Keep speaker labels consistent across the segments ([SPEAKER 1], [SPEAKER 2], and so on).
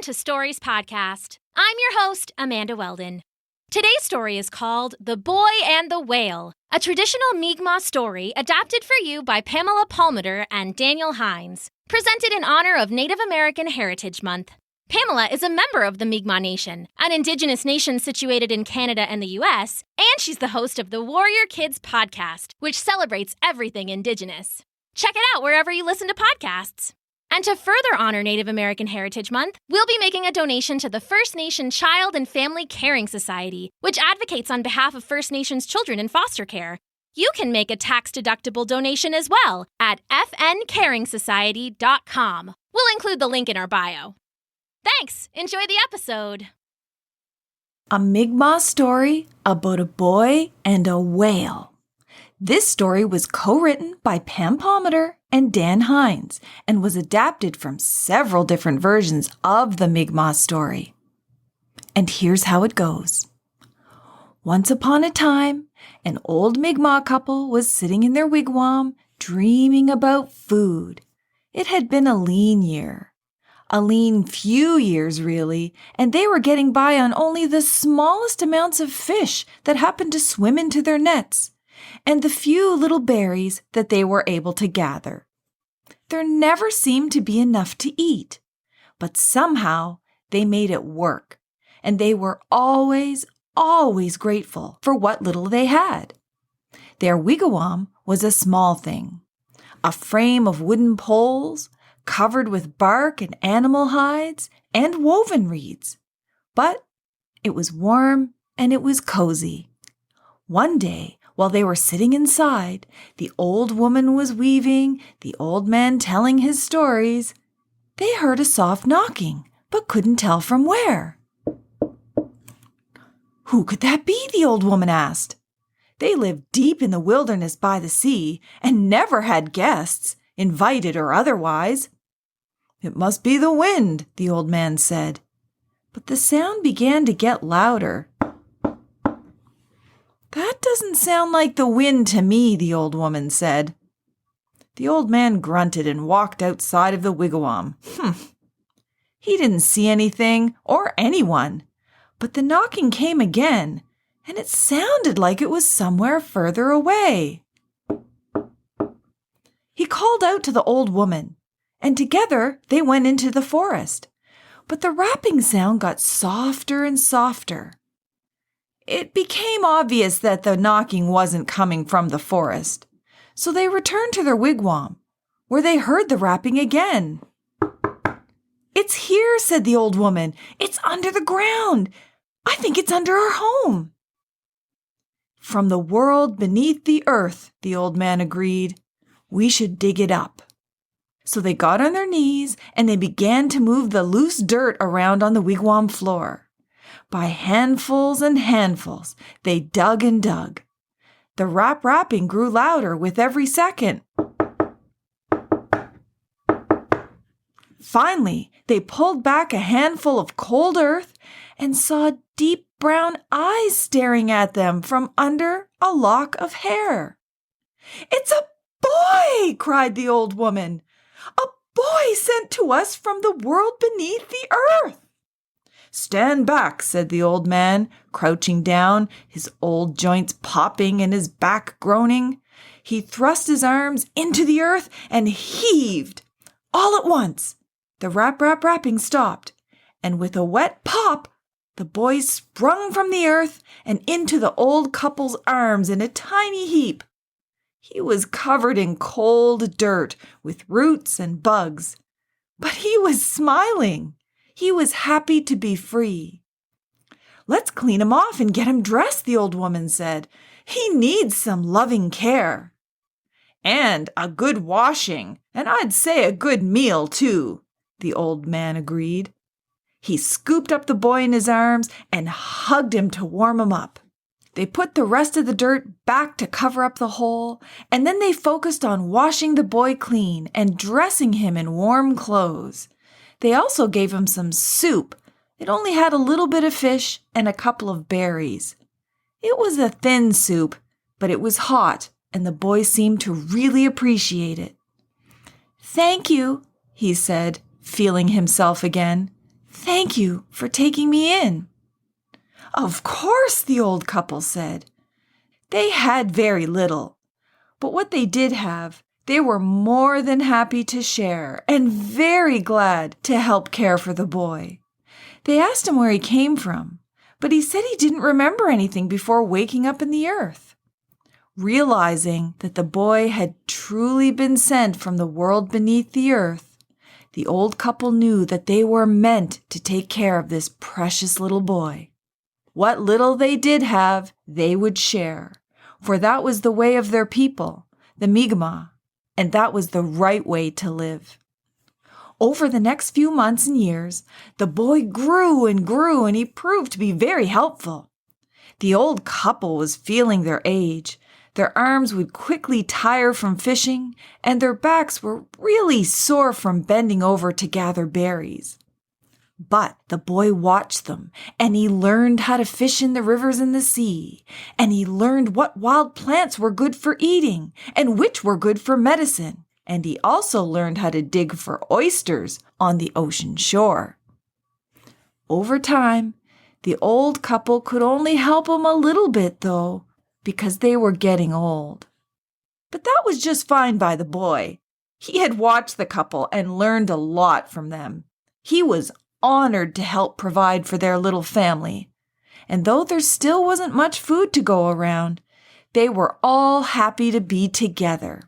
[SPEAKER 1] to Stories Podcast. I'm your host, Amanda Weldin. Today's story is called The Boy and the Whale, a traditional Mi'kmaq story adapted for you by Pamela Palmutter and Daniel Hinds, presented in honor of Native American Heritage Month. Pamela is a member of the Mi'kmaq Nation, an Indigenous nation situated in Canada and the U.S., and she's the host of the Warrior Kids podcast, which celebrates everything Indigenous. Check it out wherever you listen to podcasts. And to further honor Native American Heritage Month, we'll be making a donation to the First Nation Child and Family Caring Society, which advocates on behalf of First Nations children in foster care. You can make a tax-deductible donation as well at fncaringsociety.com. We'll include the link in our bio. Thanks! Enjoy the episode!
[SPEAKER 2] A Mi'kmaq story about a boy and a whale. This story was co-written by Pam Palmutter and Dan Hinds and was adapted from several different versions of the Mi'kmaq story. And here's how it goes. Once upon a time, an old Mi'kmaq couple was sitting in their wigwam dreaming about food. It had been a lean year. A lean few years, really, and they were getting by on only the smallest amounts of fish that happened to swim into their nets, and the few little berries that they were able to gather. There never seemed to be enough to eat, but somehow they made it work, and they were always grateful for what little they had. Their wigwam was a small thing, a frame of wooden poles covered with bark and animal hides and woven reeds, but it was warm and it was cozy. One day, while they were sitting inside, the old woman was weaving, the old man telling his stories. They heard a soft knocking, but couldn't tell from where. Who could that be? The old woman asked. They lived deep in the wilderness by the sea and never had guests, invited or otherwise. It must be the wind, the old man said. But the sound began to get louder. That doesn't sound like the wind to me, the old woman said. The old man grunted and walked outside of the wigwam. He didn't see anything or anyone, but the knocking came again, and it sounded like it was somewhere further away. He called out to the old woman, and together they went into the forest. But the rapping sound got softer and softer. It became obvious that the knocking wasn't coming from the forest, so they returned to their wigwam, where they heard the rapping again. It's here, said the old woman. It's under the ground. I think it's under our home. From the world beneath the earth, the old man agreed. We should dig it up. So they got on their knees and they began to move the loose dirt around on the wigwam floor. By handfuls and handfuls, they dug and dug. The rapping grew louder with every second. Finally, they pulled back a handful of cold earth and saw deep brown eyes staring at them from under a lock of hair. It's a boy, cried the old woman. A boy sent to us from the world beneath the earth. Stand back, said the old man, crouching down, his old joints popping and his back groaning. He thrust his arms into the earth and heaved. All at once, the rapping stopped, and with a wet pop, the boy sprung from the earth and into the old couple's arms in a tiny heap. He was covered in cold dirt with roots and bugs, but he was smiling. He was happy to be free. Let's clean him off and get him dressed, the old woman said. He needs some loving care. And a good washing, and I'd say a good meal, too, the old man agreed. He scooped up the boy in his arms and hugged him to warm him up. They put the rest of the dirt back to cover up the hole, and then they focused on washing the boy clean and dressing him in warm clothes. They also gave him some soup. It only had a little bit of fish and a couple of berries. It was a thin soup, but it was hot, and the boy seemed to really appreciate it. Thank you, he said, feeling himself again. Thank you for taking me in." "Of course," the old couple said. They had very little, but what they did have, they were more than happy to share and very glad to help care for the boy. They asked him where he came from, but he said he didn't remember anything before waking up in the earth. Realizing that the boy had truly been sent from the world beneath the earth, the old couple knew that they were meant to take care of this precious little boy. What little they did have, they would share, for that was the way of their people, the Mi'kmaq, and that was the right way to live. Over the next few months and years, the boy grew, and he proved to be very helpful. The old couple was feeling their age. Their arms would quickly tire from fishing, and their backs were really sore from bending over to gather berries. But the boy watched them, and he learned how to fish in the rivers and the sea, and he learned what wild plants were good for eating and which were good for medicine, and he also learned how to dig for oysters on the ocean shore. Over time, the old couple could only help him a little bit, though, because they were getting old. But that was just fine by the boy. He had watched the couple and learned a lot from them. He was honored to help provide for their little family. And though there still wasn't much food to go around, they were all happy to be together.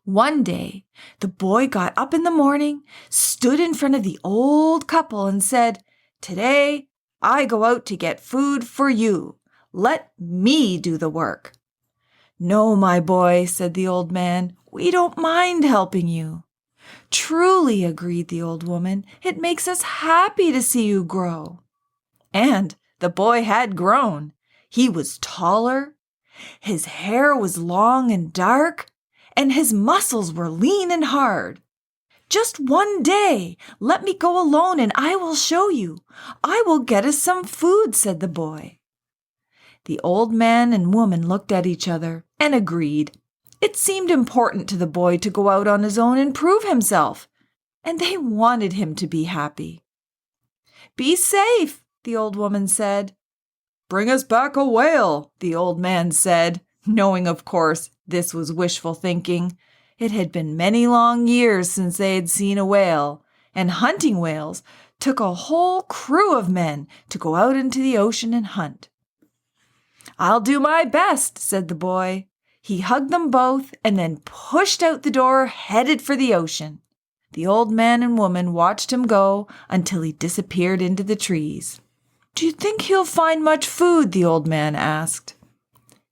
[SPEAKER 2] One day, the boy got up in the morning, stood in front of the old couple and said, "Today, I go out to get food for you. Let me do the work." "No, my boy," said the old man, "we don't mind helping you." "Truly," agreed the old woman, "it makes us happy to see you grow." And the boy had grown. He was taller, his hair was long and dark, and his muscles were lean and hard. "Just one day, let me go alone and I will show you. I will get us some food," said the boy. The old man and woman looked at each other and agreed. It seemed important to the boy to go out on his own and prove himself, and they wanted him to be happy. "Be safe," the old woman said. "Bring us back a whale," the old man said, knowing, of course, this was wishful thinking. It had been many long years since they had seen a whale, and hunting whales took a whole crew of men to go out into the ocean and hunt. "I'll do my best," said the boy. He hugged them both and then pushed out the door, headed for the ocean. The old man and woman watched him go until he disappeared into the trees. "Do you think he'll find much food?" the old man asked.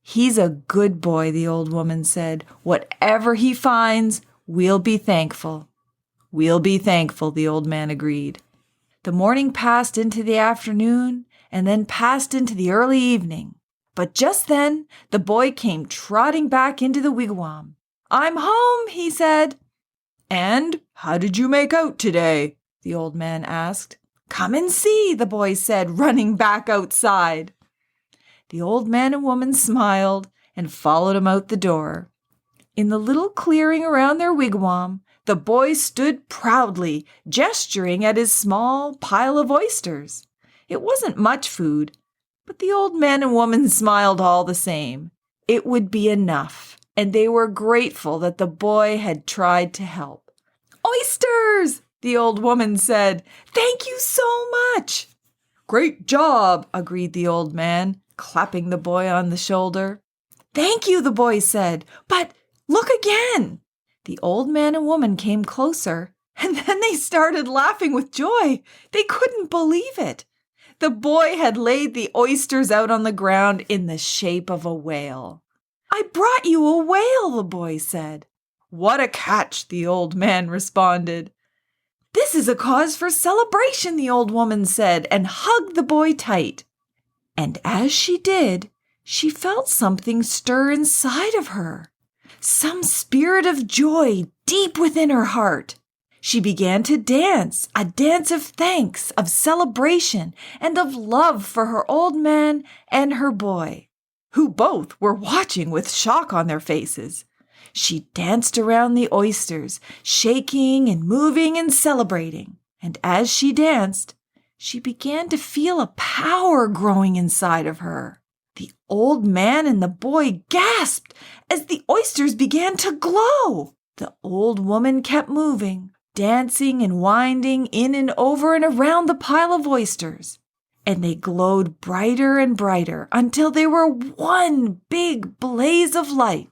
[SPEAKER 2] "He's a good boy," the old woman said. "Whatever he finds, we'll be thankful." "We'll be thankful," the old man agreed. The morning passed into the afternoon and then passed into the early evening. But just then, the boy came trotting back into the wigwam. "I'm home," he said. "And how did you make out today?" the old man asked. "Come and see," the boy said, running back outside. The old man and woman smiled and followed him out the door. In the little clearing around their wigwam, the boy stood proudly, gesturing at his small pile of oysters. It wasn't much food, but the old man and woman smiled all the same. It would be enough, and they were grateful that the boy had tried to help. "Oysters!" the old woman said. "Thank you so much." "Great job," agreed the old man, clapping the boy on the shoulder. "Thank you," the boy said, "but look again." The old man and woman came closer, and then they started laughing with joy. They couldn't believe it. The boy had laid the oysters out on the ground in the shape of a whale. "I brought you a whale," the boy said. "What a catch," the old man responded. "This is a cause for celebration," the old woman said, and hugged the boy tight. And as she did, she felt something stir inside of her, some spirit of joy deep within her heart. She began to dance, a dance of thanks, of celebration, and of love for her old man and her boy, who both were watching with shock on their faces. She danced around the oysters, shaking and moving and celebrating. And as she danced, she began to feel a power growing inside of her. The old man and the boy gasped as the oysters began to glow. The old woman kept moving, dancing and winding in and over and around the pile of oysters. And they glowed brighter and brighter until they were one big blaze of light.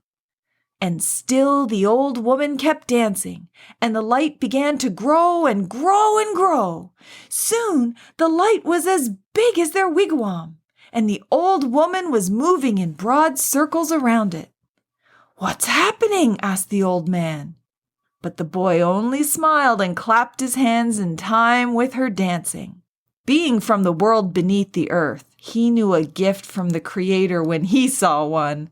[SPEAKER 2] And still the old woman kept dancing, and the light began to grow and grow and grow. Soon the light was as big as their wigwam, and the old woman was moving in broad circles around it. "What's happening?" asked the old man. But the boy only smiled and clapped his hands in time with her dancing. Being from the world beneath the earth, he knew a gift from the Creator when he saw one.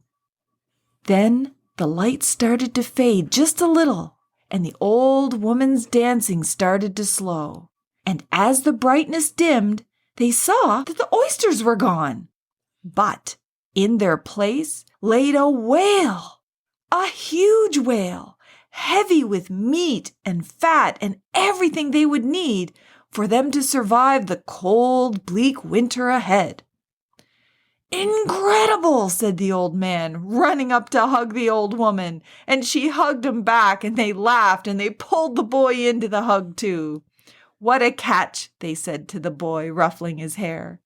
[SPEAKER 2] Then the light started to fade just a little, and the old woman's dancing started to slow. And as the brightness dimmed, they saw that the oysters were gone. But in their place laid a whale, a huge whale, heavy with meat and fat and everything they would need for them to survive the cold, bleak winter ahead. "Incredible," said the old man, running up to hug the old woman, and she hugged him back, and they laughed, and they pulled the boy into the hug too. "What a catch," they said to the boy, ruffling his hair.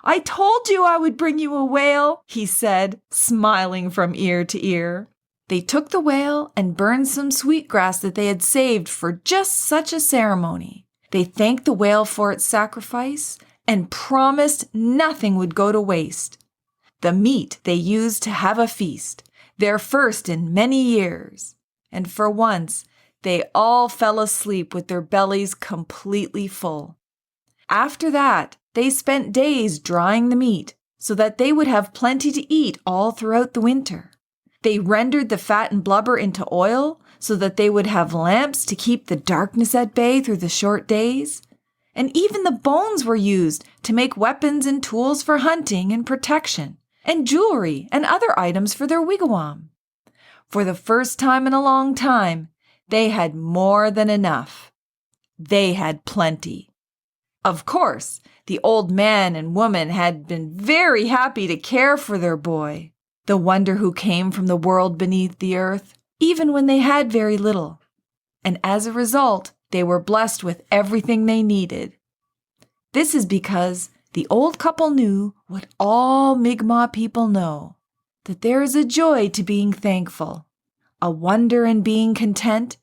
[SPEAKER 2] "I told you I would bring you a whale," he said, smiling from ear to ear. They took the whale and burned some sweetgrass that they had saved for just such a ceremony. They thanked the whale for its sacrifice and promised nothing would go to waste. The meat they used to have a feast, their first in many years. And for once, they all fell asleep with their bellies completely full. After that, they spent days drying the meat so that they would have plenty to eat all throughout the winter. They rendered the fat and blubber into oil so that they would have lamps to keep the darkness at bay through the short days. And even the bones were used to make weapons and tools for hunting and protection, and jewelry and other items for their wigwam. For the first time in a long time, they had more than enough. They had plenty. Of course, the old man and woman had been very happy to care for their boy, the wonder who came from the world beneath the earth, even when they had very little. And as a result, they were blessed with everything they needed. This is because the old couple knew what all Mi'kmaq people know, that there is a joy to being thankful, a wonder in being content,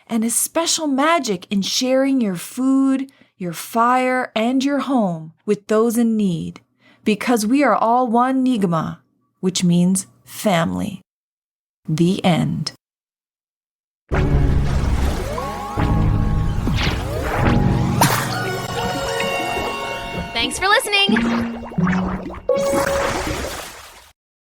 [SPEAKER 2] and a special magic in sharing your food, your fire, and your home with those in need, because we are all one Mi'kmaq, which means family. The end.
[SPEAKER 1] Thanks for listening.